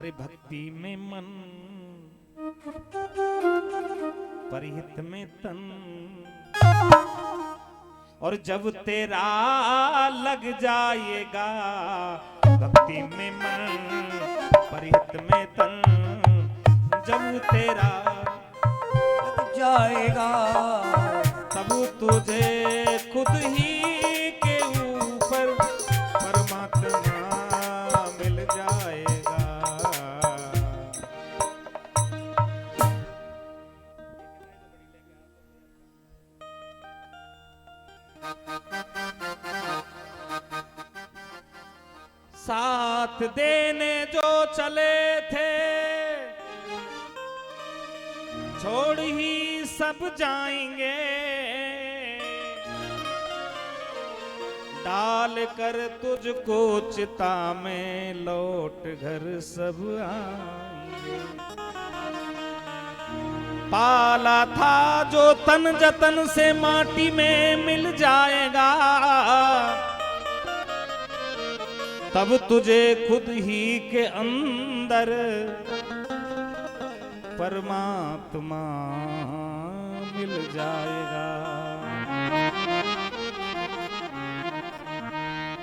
भक्ति में मन परिहित में तन, और जब तेरा लग जाएगा भक्ति में मन परिहित में तन, जब तेरा लग जाएगा तब तुझे खुद ही के ऊपर परमात्मा मिल जाएगा। साथ देने जो चले थे छोड़ ही सब जाएंगे, डाल कर तुझको चिता में लौट घर सब आएंगे। पाला था जो तन जतन से माटी में मिल जाएगा, तब तुझे खुद ही के अंदर परमात्मा मिल जाएगा।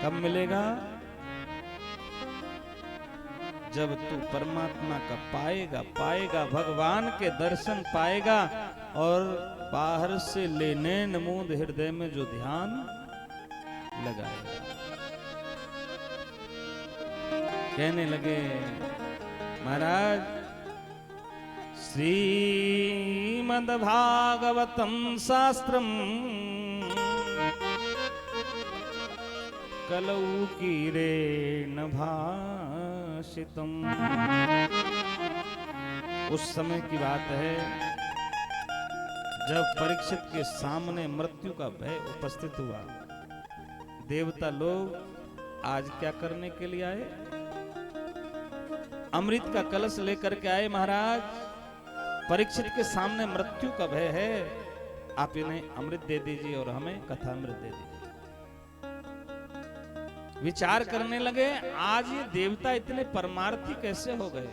कब मिलेगा? जब तू परमात्मा का पाएगा भगवान के दर्शन पाएगा, और बाहर से लेने नमूद हृदय में जो ध्यान लगाएगा। कहने लगे महाराज, श्रीमद्भागवतम शास्त्रम कलौ कीरेण भाषितम। उस समय की बात है जब परीक्षित के सामने मृत्यु का भय उपस्थित हुआ। देवता लोग आज क्या करने के लिए आए? अमृत का कलश लेकर के आए। महाराज, परीक्षित के सामने मृत्यु का भय है, आप इन्हें अमृत दे दीजिए और हमें कथा अमृत दे दीजिए। विचार करने लगे, आज ये देवता इतने परमार्थी कैसे हो गए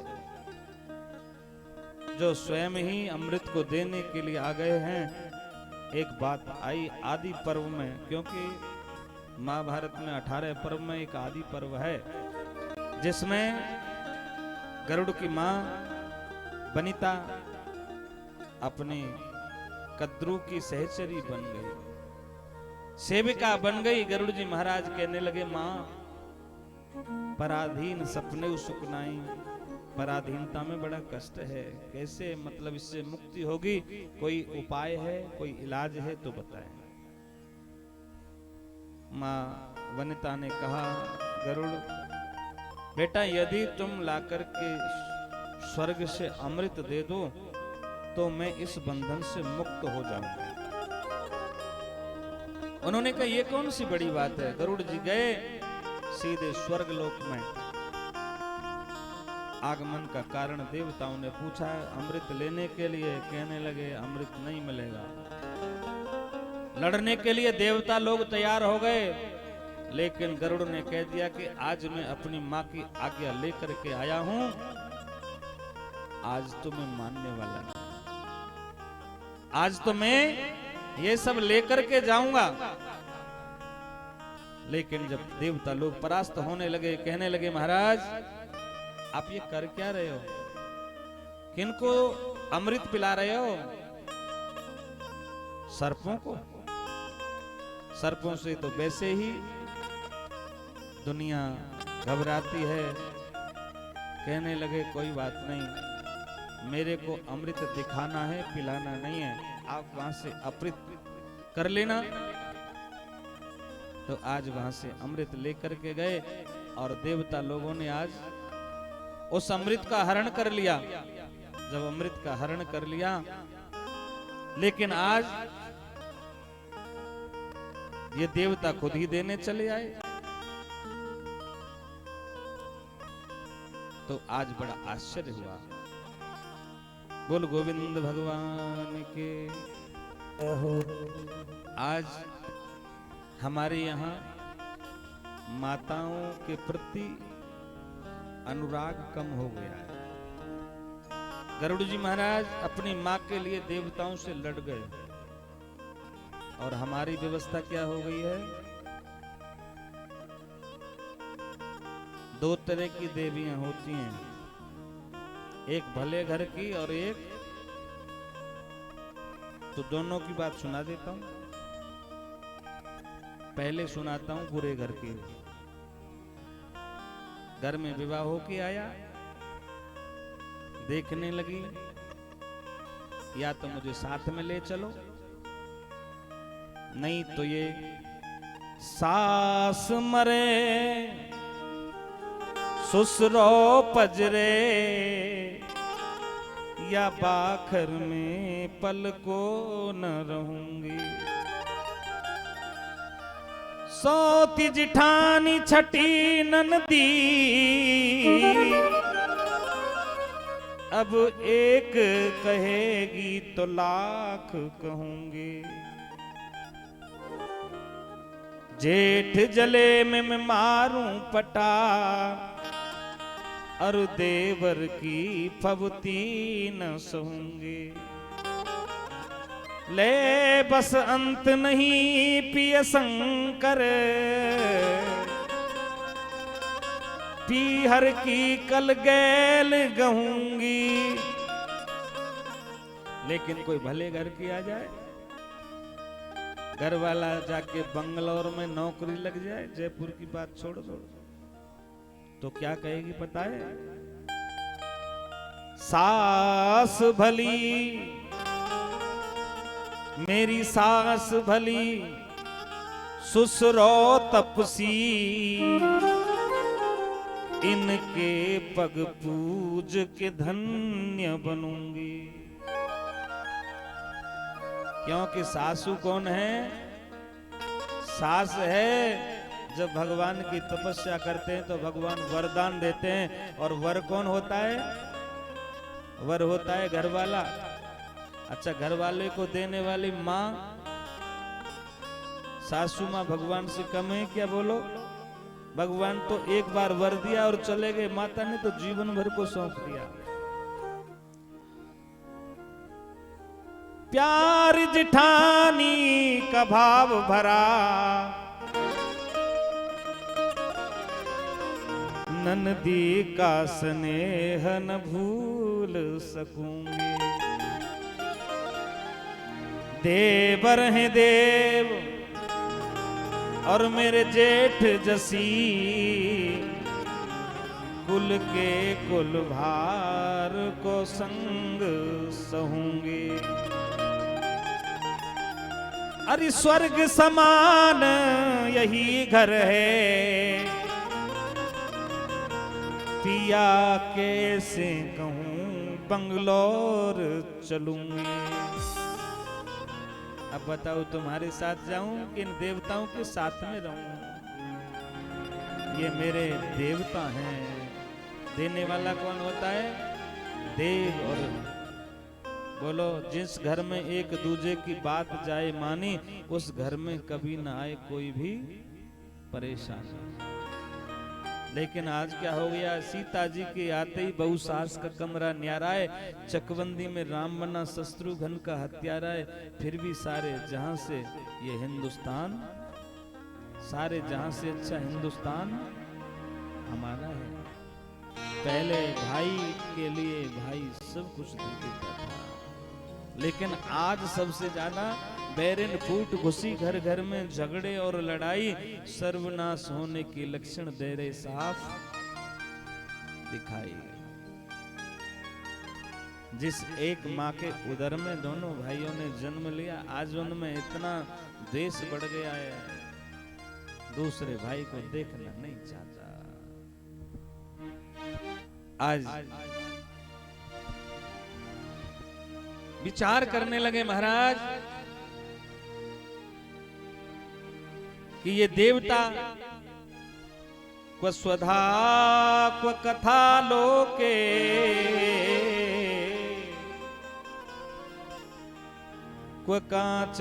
जो स्वयं ही अमृत को देने के लिए आ गए हैं। एक बात आई आदि पर्व में, क्योंकि महाभारत में 18 पर्व में एक आदि पर्व है जिसमें गरुड़ की मां वनिता अपनी कद्रू की सहचरी बन गई, सेविका बन गई। गरुड़ जी महाराज कहने लगे, मां पराधीन सपने सुकनाई, पराधीनता में बड़ा कष्ट है, कैसे मतलब इससे मुक्ति होगी? कोई उपाय है, कोई इलाज है तो बताएं। मां वनिता ने कहा, गरुड़ बेटा, यदि तुम लाकर के स्वर्ग से अमृत दे दो तो मैं इस बंधन से मुक्त हो जाऊंगा। उन्होंने कहा, ये कौन सी बड़ी बात है? गरुड़ जी गए सीधे स्वर्ग लोक में। आगमन का कारण देवताओं ने पूछा अमृत लेने के लिए, कहने लगे अमृत नहीं मिलेगा। लड़ने के लिए देवता लोग तैयार हो गए, लेकिन गरुड़ ने कह दिया कि आज मैं अपनी मां की आज्ञा लेकर के आया हूं, आज तो मैं मानने वाला नहीं, आज तो मैं ये सब लेकर के जाऊंगा। लेकिन जब देवता लोग परास्त होने लगे, कहने लगे महाराज आप ये कर क्या रहे हो? किनको अमृत पिला रहे हो? सर्पों को। सर्पों से तो वैसे ही दुनिया घबराती है। कहने लगे कोई बात नहीं, मेरे को अमृत दिखाना है, पिलाना नहीं है, आप वहां से अमृत कर लेना। तो आज वहां से अमृत लेकर के गए और देवता लोगों ने आज उस अमृत का हरण कर लिया। जब अमृत का हरण कर लिया, लेकिन आज ये देवता खुद ही देने चले आए। तो आज बड़ा आश्चर्य हुआ। बोल गोविंद भगवान के। आज हमारे यहाँ माताओं के प्रति अनुराग कम हो गया है। गरुड़ जी महाराज अपनी माँ के लिए देवताओं से लड़ गए और हमारी व्यवस्था क्या हो गई है? दो तरह की देवियां होती हैं, एक भले घर की और एक, तो दोनों की बात सुना देता हूं। पहले सुनाता हूं बुरे घर की। घर में विवाह होके आया, देखने लगी, या तो मुझे साथ में ले चलो, नहीं तो ये सास मरे ससुरो पजरे, या बाखर में पल को न रहूंगी। सौती जिठानी छठी ननदी, अब एक कहेगी तो लाख कहूंगी। जेठ जले में मैं मारूं पटा, और देवर की फबती न सहूंगी। ले बस अंत नहीं पिय शंकर, पीहर की कल गैल गहूंगी। लेकिन कोई भले घर की आ जाए, घर वाला जाके बंगलौर में नौकरी लग जाए, जयपुर की बात छोड़ दो, तो क्या कहेगी पता है? सास भली मेरी सास भली, ससुरो तपसी, इनके पग पूज के धन्य बनूंगी। क्योंकि सासू कौन है? सास है, जब भगवान की तपस्या करते हैं तो भगवान वरदान देते हैं, और वर कौन होता है? वर होता है घर वाला। अच्छा, घर वाले को देने वाली माँ, सासू माँ भगवान से कम है क्या? बोलो। भगवान तो एक बार वर दिया और चले गए, माता ने तो जीवन भर को सौंप दिया। प्यार जिठानी का भाव भरा, ननदी का स्नेह न भूल सकूंगी। देवर हैं देव और मेरे जेठ जसी, कुल के कुल भार को संग सहूंगी। अरे स्वर्ग समान यही घर है, पिया कैसे कहूं बंगलौर चलूंगी। अब बताओ, तुम्हारे साथ जाऊं कि इन देवताओं के साथ में रहूं? ये मेरे देवता हैं। देने वाला कौन होता है? देव। और बोलो, जिस घर में एक दूजे की बात जाए मानी, उस घर में कभी ना आए कोई भी परेशानी। लेकिन आज क्या हो गया? सीता जी के आते ही बहू सास का कमरा न्यारा है, चकबंदी में राम बना शत्रुघ्न का हत्यारा है। फिर भी सारे जहां से ये हिंदुस्तान, सारे जहां से अच्छा हिंदुस्तान हमारा है। पहले भाई के लिए भाई सब कुछ दे देता था, लेकिन आज सबसे ज्यादा बैरन फूट घुसी घर घर में, झगड़े और लड़ाई, सर्वनाश होने के लक्षण दे रहे साफ दिखाई। जिस एक माँ के उदर में दोनों भाइयों ने जन्म लिया, आज उनमें इतना द्वेष बढ़ गया है, दूसरे भाई को देखना नहीं चाहता। आज विचार करने लगे महाराज कि ये देवता क्व स्वधा क्व कथा लोके, क्व कांच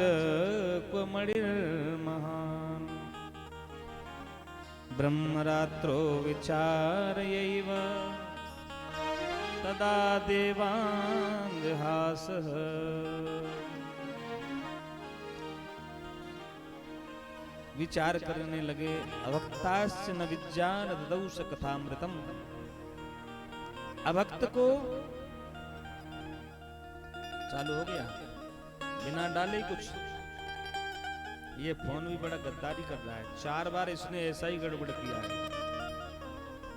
क्व मणिर्महान। ब्रह्मरात्रो विचारयैव तदा देवांगहासः। विचार करने लगे। अभक्ताश्च न विज्ञान ददौष कथामृतम। अभक्त को चालू हो गया बिना डाले कुछ। ये फोन भी बड़ा गद्दारी कर रहा है। 4 बार इसने ऐसा ही गड़बड़ किया है।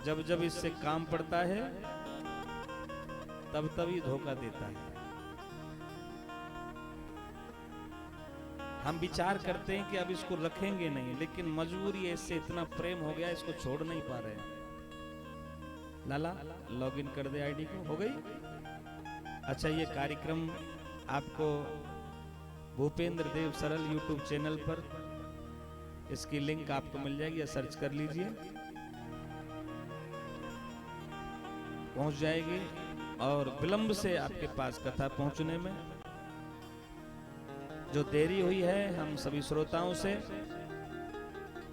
जब जब इससे काम पड़ता है तब तभी धोखा देता है। हम विचार करते हैं कि अब इसको रखेंगे नहीं, लेकिन मजबूरी ऐसे इतना प्रेम हो गया इसको छोड़ नहीं पा रहे हैं। लाला लॉगिन कर दे आईडी को। हो गई? अच्छा, ये कार्यक्रम आपको भूपेंद्र देव सरल यूट्यूब चैनल पर इसकी लिंक आपको मिल जाएगी, या सर्च कर लीजिए, पहुंच जाएगी। और विलंब से आपके पास कथा पहुंचने में जो देरी हुई है, हम सभी श्रोताओं से,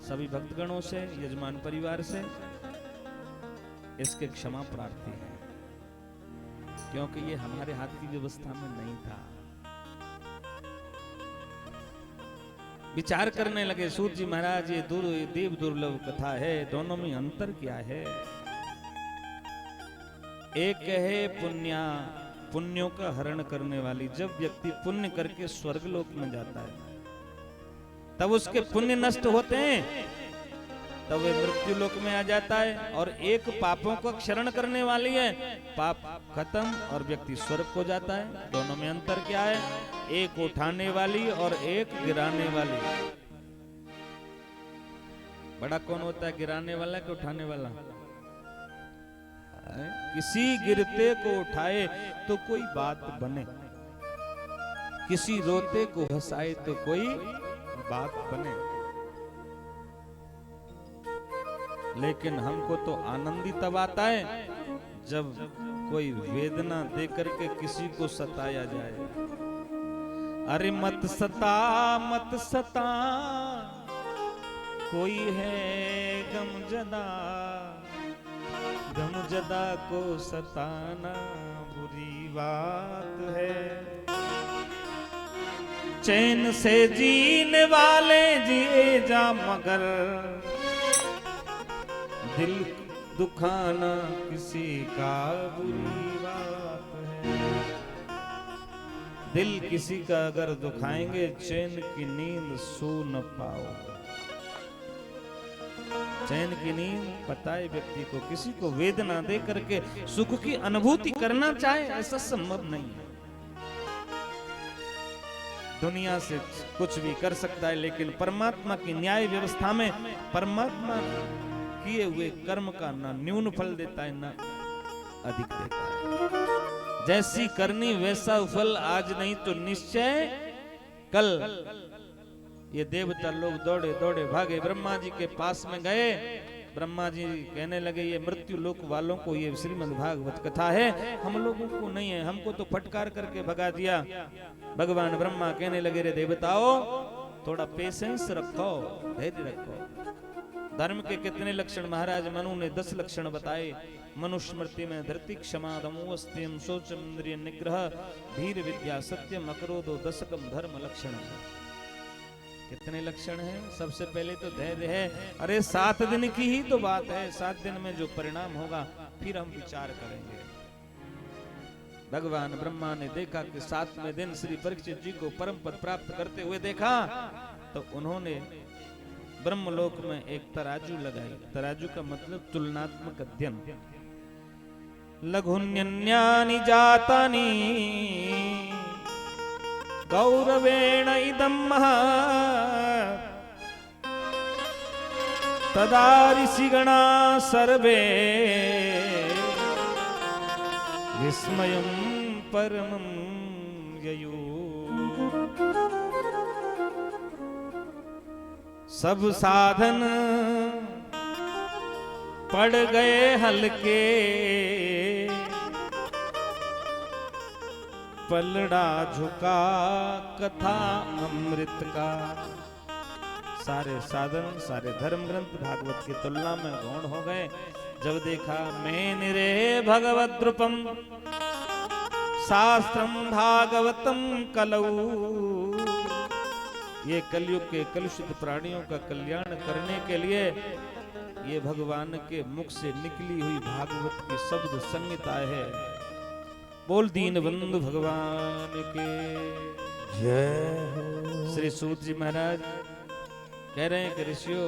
सभी भक्तगणों से, यजमान परिवार से इसके क्षमा प्रार्थी है, क्योंकि ये हमारे हाथ की व्यवस्था में नहीं था। विचार करने लगे सूत जी महाराज, ये देव दुर्लभ कथा है, दोनों में अंतर क्या है? एक है पुण्यों का हरण करने वाली। जब व्यक्ति पुण्य करके स्वर्गलोक में जाता है तब उसके पुण्य नष्ट होते हैं, तब वे मृत्यु लोक में आ जाता है। और एक पापों को क्षरण करने वाली है, पाप खत्म और व्यक्ति स्वर्ग को जाता है। दोनों में अंतर क्या है? एक उठाने वाली और एक गिराने वाली। बड़ा कौन होता है, गिराने वाला कि उठाने वाला? किसी गिरते को उठाए तो कोई बात बने, किसी रोते को हंसाए तो कोई बात बने। लेकिन हमको तो आनंद ही तब आता है जब कोई वेदना दे करके किसी को सताया जाए। अरे मत सता कोई है गमजदा को सताना बुरी बात है। चैन से जीने वाले जिए जा, मगर दिल दुखाना किसी का बुरी बात है। दिल किसी का अगर दुखाएंगे, चैन की नींद सो न पाओ। चैन की नींद पता है व्यक्ति को, किसी को वेदना दे करके सुख की अनुभूति करना चाहे, ऐसा संभव नहीं है। दुनिया से कुछ भी कर सकता है, लेकिन परमात्मा की न्याय व्यवस्था में परमात्मा किए हुए कर्म का ना न्यून फल देता है ना अधिक देता है। जैसी करनी वैसा फल, आज नहीं तो निश्चय कल। ये देवता लोग दौड़े दौड़े भागे, ब्रह्मा जी के पास में गए। ब्रह्मा जी कहने लगे, ये मृत्यु लोक वालों को ये श्रीमद् भागवत कथा है, हम लोगों को नहीं है, हमको तो फटकार करके भगा दिया। भगवान ब्रह्मा कहने लगे, रे देवताओ थोड़ा पेशेंस रखो, धैर्य रखो। धर्म के कितने लक्षण महाराज मनु ने 10 लक्षण बताए। मनुस्मृति में धरती क्षमा दमोस्त्यम शौचम इंद्रिय निग्रह धीर विद्या सत्यम अक्रोधो दशकम धर्म लक्षण। कितने लक्षण हैं? सबसे पहले तो धैर्य है। अरे 7 दिन की ही तो बात है, 7 दिन में जो परिणाम होगा फिर हम विचार करेंगे। भगवान ब्रह्मा ने देखा कि 7वें दिन श्री परीक्षित जी को परम पद प्राप्त करते हुए देखा, तो उन्होंने ब्रह्मलोक में एक तराजू लगाई। तराजू का मतलब तुलनात्मक अध्ययन। लघुन्यन्यानि जातानि गौरवेण इदं महत् तदा ऋषिगणा सर्वे विस्मयं परमं ययौ। सब साधन पड़ गए हल्के, पलड़ा झुका कथा अमृत का। सारे साधन, सारे धर्म ग्रंथ भागवत की तुलना में गौण हो गए। जब देखा मैं निरे भगवत रूपम शास्त्रम भागवतम कलऊ, ये कलयुग के कलुषित प्राणियों का कल्याण करने के लिए ये भगवान के मुख से निकली हुई भागवत की शब्द संहिता है। बोल दीनबंधु भगवान के जय हो। श्री सूत जी महाराज कह रहे हैं कि ऋषियों,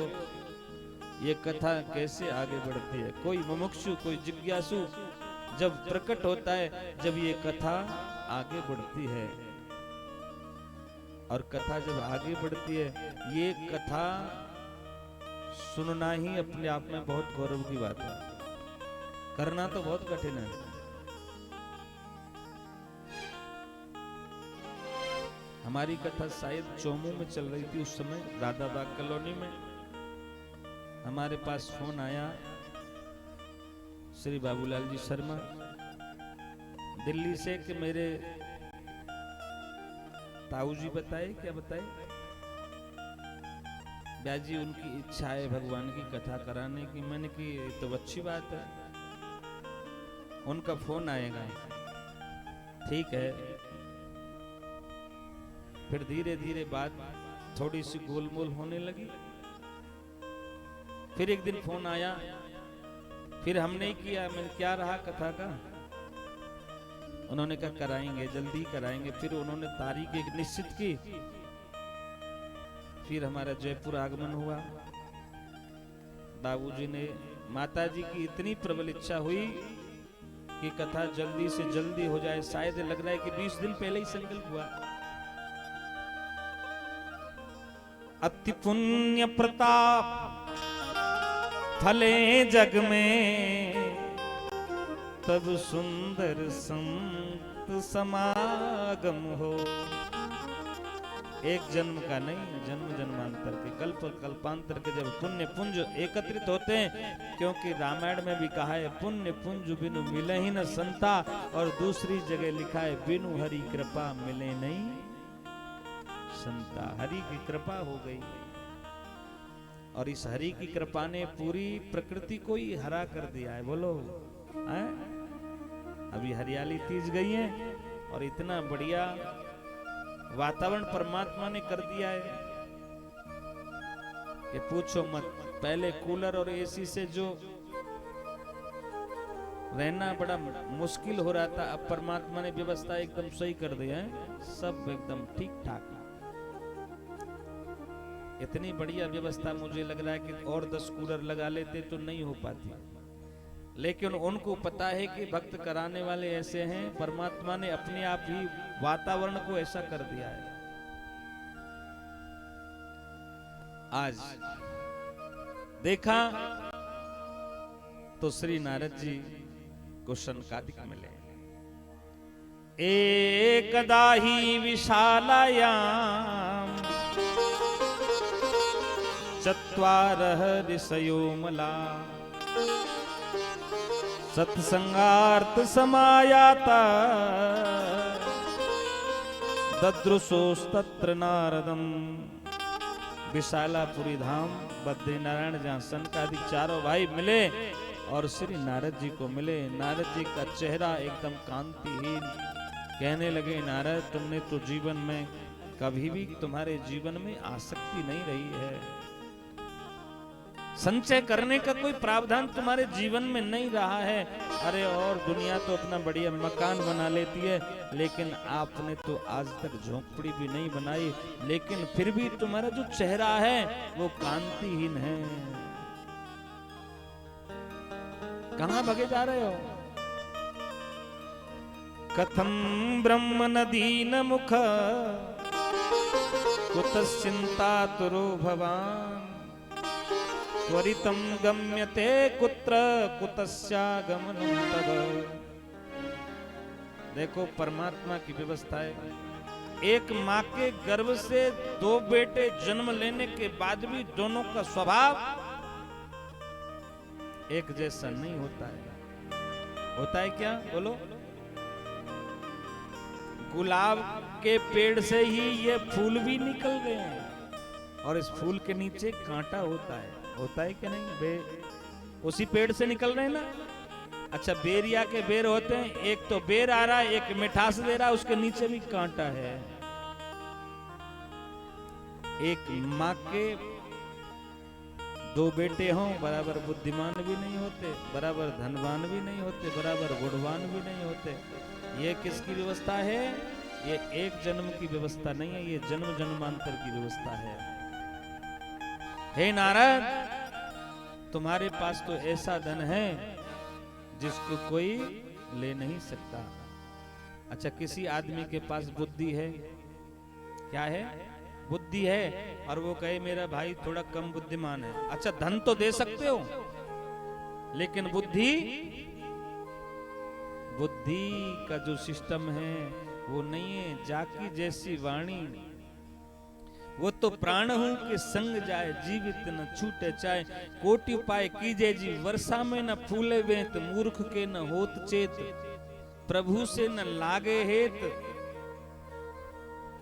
ये कथा कैसे आगे बढ़ती है। कोई मुमुक्षु, कोई जिज्ञासु जब प्रकट होता है, जब ये कथा आगे बढ़ती है। और कथा जब आगे बढ़ती है, ये कथा सुनना ही अपने आप में बहुत गौरव की बात है, करना तो बहुत कठिन है। हमारी कथा शायद चोमू में चल रही थी उस समय, दादाबाग कॉलोनी में। हमारे पास फोन आया श्री बाबूलाल जी शर्मा दिल्ली से कि मेरे ताऊ जी बताए, क्या बताए, ब्याजी उनकी इच्छा है भगवान की कथा कराने की। मैंने की तो अच्छी बात है, उनका फोन आएगा, ठीक है। फिर धीरे धीरे बात थोड़ी सी गोलमोल होने लगी। फिर एक दिन फोन आया, फिर हमने किया, मैंने क्या रहा कथा का, उन्होंने कहा कराएंगे, जल्दी कराएंगे। फिर उन्होंने तारीख एक निश्चित की। फिर हमारा जयपुर आगमन हुआ। बाबूजी ने, माताजी की इतनी प्रबल इच्छा हुई कि कथा जल्दी से जल्दी हो जाए। शायद लग रहा है कि 20 दिन पहले ही संकल्प हुआ। अति पुण्य प्रताप फले जग में, तब सुंदर संत समागम हो। एक जन्म का नहीं, जन्म जन्मांतर के, कल्प कल्पांतर के जब पुण्य पुंज एकत्रित होते हैं। क्योंकि रामायण में भी कहा है पुण्य पुंज बिनु मिले ही न संता, और दूसरी जगह लिखा है बिनु हरि कृपा मिले नहीं संता। हरि की कृपा हो गई, और इस हरि की कृपा ने पूरी प्रकृति को ही हरा कर दिया है। बोलो है? अभी हरियाली तीज गई है और इतना बढ़िया वातावरण परमात्मा ने कर दिया है कि पूछो मत। पहले कूलर और एसी से जो रहना बड़ा मुश्किल हो रहा था, अब परमात्मा ने व्यवस्था एकदम सही कर दिया है, सब एकदम ठीक ठाक। इतनी बढ़िया व्यवस्था, मुझे लग रहा है कि और 10 कूलर लगा लेते तो नहीं हो पाती। लेकिन उनको पता है कि भक्त कराने वाले ऐसे हैं, परमात्मा ने अपने आप ही वातावरण को ऐसा कर दिया है। आज देखा तो श्री नारद जी को शनकादिक मिले। एकदा ही विशालायाम चत्वारः ऋषयो मला, सत्संगार्थ समायाता ददृशोस्तत्र नारदम। विशालापुरी धाम बद्रीनारायण, जहाँ सनकादिक चारों भाई मिले और श्री नारद जी को मिले। नारद जी का चेहरा एकदम कांतिहीन। कहने लगे, नारद तुमने तो जीवन में कभी भी, तुम्हारे जीवन में आसक्ति नहीं रही है, संचय करने का कोई प्रावधान तुम्हारे जीवन में नहीं रहा है। अरे और दुनिया तो अपना बढ़िया मकान बना लेती है, लेकिन आपने तो आज तक झोंपड़ी भी नहीं बनाई। लेकिन फिर भी तुम्हारा जो चेहरा है वो कांतिहीन है। कहां भगे जा रहे हो? कथम ब्रह्म नदीन मुख कुतश्चिंता तुरो भवान, त्वरितम गम्यते कुत्र कुतस्यागमनं तव। देखो परमात्मा की व्यवस्था है। एक माँ के गर्भ से 2 बेटे जन्म लेने के बाद भी दोनों का स्वभाव एक जैसा नहीं होता है। होता है क्या? बोलो। गुलाब के पेड़ से ही ये फूल भी निकल गए हैं और इस फूल के नीचे कांटा होता है कि नहीं? उसी पेड़ से निकल रहे हैं ना। अच्छा, बेरिया के बेर होते हैं, एक तो बेर आ रहा है, एक मिठास दे रहा है, उसके नीचे भी कांटा है। एक माँ के दो बेटे हों, बराबर बुद्धिमान भी नहीं होते, बराबर धनवान भी नहीं होते, बराबर गुणवान भी नहीं होते। ये किसकी व्यवस्था है? ये एक जन्म की व्यवस्था नहीं है, ये जन्म जन्मांतर की व्यवस्था है। हे नारद, तुम्हारे पास तो ऐसा धन है जिसको कोई ले नहीं सकता। अच्छा, किसी आदमी के पास बुद्धि है, क्या है? बुद्धि है, और वो कहे मेरा भाई थोड़ा कम बुद्धिमान है। अच्छा, धन तो दे सकते हो, लेकिन बुद्धि का जो सिस्टम है वो नहीं है। जाकी जैसी वाणी, वो तो प्राण हूं के संग जाए, जीवित न छूटे चाहे। कोटि उपाय कीजे जी, वर्षा में न फूले वेत, मूर्ख के न होत चेत, प्रभु से न लागे हेत,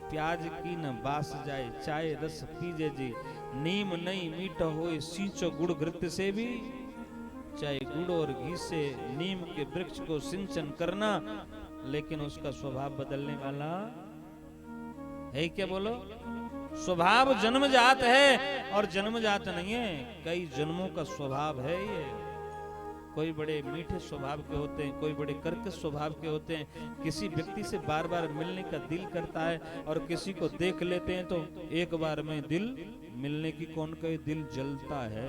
प्याज की न बास जाए, चाय रस पीजे जी। नीम नहीं मीठा होए, सींचो गुड़ घृत से भी, चाहे गुड़ और घी से नीम के वृक्ष को सिंचन करना, लेकिन उसका स्वभाव बदलने वाला है क्या? बोलो। स्वभाव जन्मजात है और जन्मजात नहीं है, कई जन्मों का स्वभाव है ये। कोई बड़े मीठे स्वभाव के होते हैं, कोई बड़े कर्कश स्वभाव के होते हैं। किसी व्यक्ति से बार बार मिलने का दिल करता है, और किसी को देख लेते हैं तो एक बार में दिल मिलने की कौन कहे, दिल जलता है?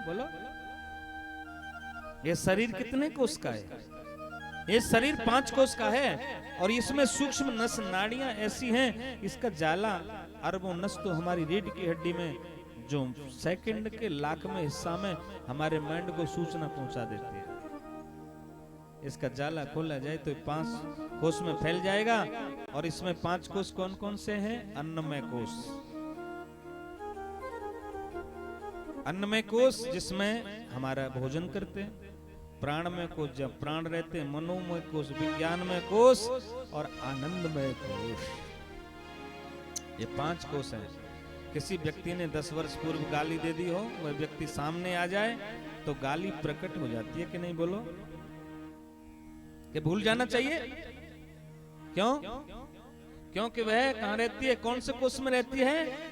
बोलो। ये शरीर कितने कोष का है? ये शरीर 5 कोष का है, और इसमें सूक्ष्म नस नाड़ियां ऐसी हैं, इसका जाला अरबों नस तो हमारी रीढ़ की हड्डी में, जो सेकंड के लाखवें हिस्सा में हमारे माइंड को सूचना पहुंचा देती है। इसका जाला खोला जाए तो 5 कोष में फैल जाएगा। और इसमें 5 कोष कौन कौन से हैं? अन्नमय कोष, अन्नमय कोष जिसमें हमारा भोजन करते हैं। प्राणमय कोष जब प्राण रहते हैं, मनोमय कोष, विज्ञानमय कोष और आनंदमय कोष। ये 5 कोष हैं। किसी व्यक्ति ने 10 वर्ष पूर्व गाली दे दी हो, वह व्यक्ति सामने आ जाए तो गाली प्रकट हो जाती है कि नहीं? बोलो। कि भूल जाना चाहिए? क्यों? क्योंकि वह कहां रहती है, कौन से कोष में रहती है?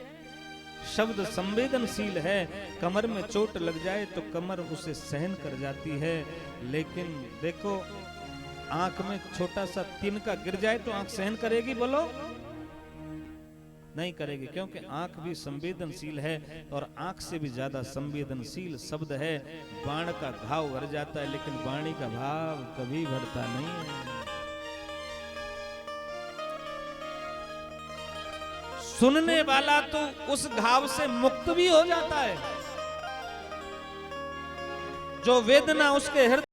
शब्द संवेदनशील है। कमर में चोट लग जाए तो कमर उसे सहन कर जाती है, लेकिन देखो आंख में छोटा सा तिनका गिर जाए तो आंख सहन करेगी? बोलो। नहीं करेगी, क्योंकि आंख भी संवेदनशील है, और आंख से भी ज्यादा संवेदनशील शब्द है। बाण का घाव भर जाता है, लेकिन वाणी का भाव कभी भरता नहीं है। सुनने वाला तो उस घाव से मुक्त भी हो जाता है। जो वेदना उसके हृदय